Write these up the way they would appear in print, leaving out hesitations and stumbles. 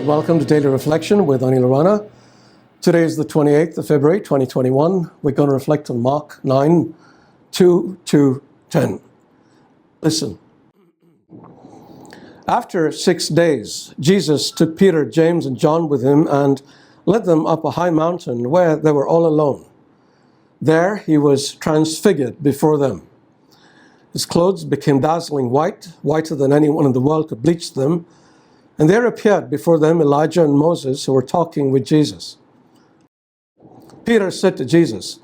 and welcome to Daily Reflection with Aneel Aranha. Today is the 28th of February, 2021. We're going to reflect on Mark 9, 2 to 10. Listen. After 6 days, Jesus took Peter, James, and John with him and led them up a high mountain where they were all alone. There he was transfigured before them. His clothes became dazzling white, whiter than anyone in the world could bleach them. And there appeared before them Elijah and Moses, who were talking with Jesus. Peter said to Jesus,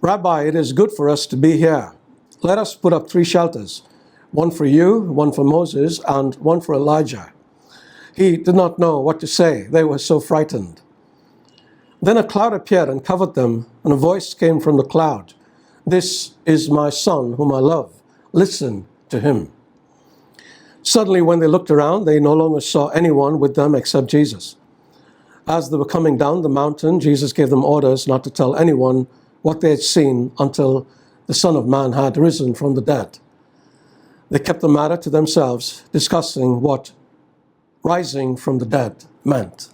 "Rabbi, it is good for us to be here. Let us put up 3 shelters, one for you, one for Moses, and one for Elijah." He did not know what to say. They were so frightened. Then a cloud appeared and covered them, and a voice came from the cloud. "This is my son, whom I love. Listen to him." Suddenly, when they looked around, they no longer saw anyone with them except Jesus. As they were coming down the mountain, Jesus gave them orders not to tell anyone what they had seen until the Son of Man had risen from the dead. They kept the matter to themselves, discussing what rising from the dead meant.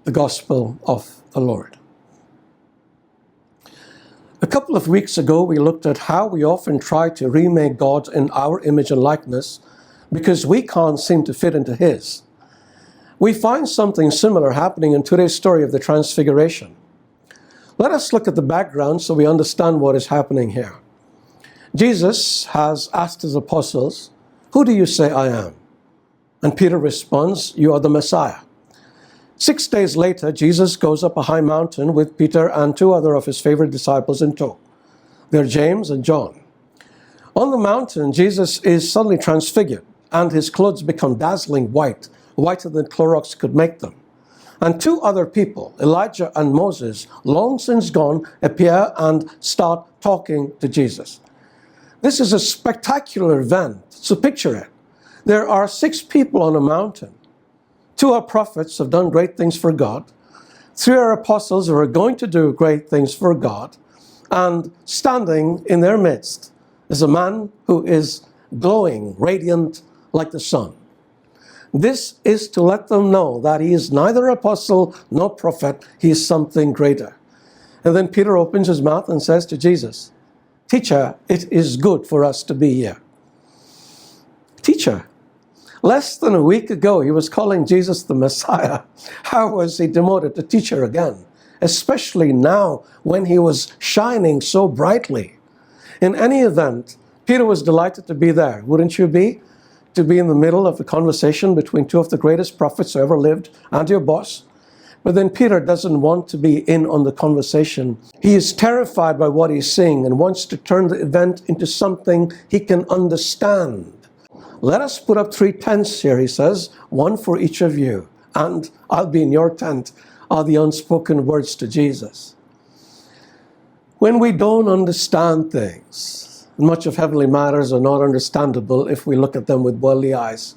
The Gospel of the Lord. A couple of weeks ago, we looked at how we often try to remake God in our image and likeness because we can't seem to fit into His. We find something similar happening in today's story of the Transfiguration. Let us look at the background so we understand what is happening here. Jesus has asked His apostles, "Who do you say I am?" And Peter responds, "You are the Messiah." 6 days later, Jesus goes up a high mountain with Peter and 2 other of His favorite disciples in tow. They're James and John. On the mountain, Jesus is suddenly transfigured, and His clothes become dazzling white, whiter than Clorox could make them. And 2 other people, Elijah and Moses, long since gone, appear and start talking to Jesus. This is a spectacular event, so picture it. There are 6 people on a mountain. 2 are prophets who have done great things for God. 3 are apostles who are going to do great things for God. And standing in their midst is a man who is glowing, radiant like the sun. This is to let them know that he is neither apostle nor prophet. He is something greater. And then Peter opens his mouth and says to Jesus, "Teacher, it is good for us to be here." Teacher. Less than a week ago, he was calling Jesus the Messiah. How was he demoted to teacher again? Especially now when he was shining so brightly. In any event, Peter was delighted to be there. Wouldn't you be? To be in the middle of a conversation between 2 of the greatest prophets who ever lived and your boss. But then Peter doesn't want to be in on the conversation. He is terrified by what he's seeing and wants to turn the event into something he can understand. "Let us put up 3 tents here," he says, "one for each of you, and I'll be in your tent," are the unspoken words to Jesus. When we don't understand things, much of heavenly matters are not understandable if we look at them with worldly eyes.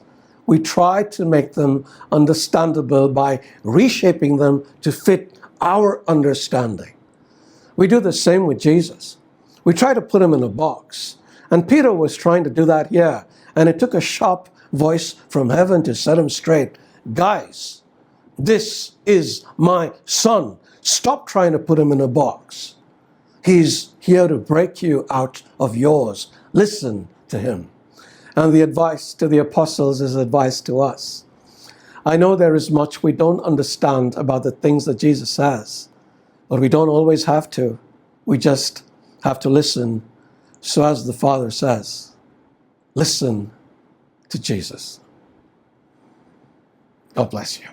We try to make them understandable by reshaping them to fit our understanding. We do the same with Jesus. We try to put him in a box. And Peter was trying to do that here. And it took a sharp voice from heaven to set him straight. "Guys, this is my son. Stop trying to put him in a box. He's here to break you out of yours. Listen to him." And the advice to the apostles is advice to us. I know there is much we don't understand about the things that Jesus says, but we don't always have to. We just have to listen. So as the Father says, listen to Jesus. God bless you.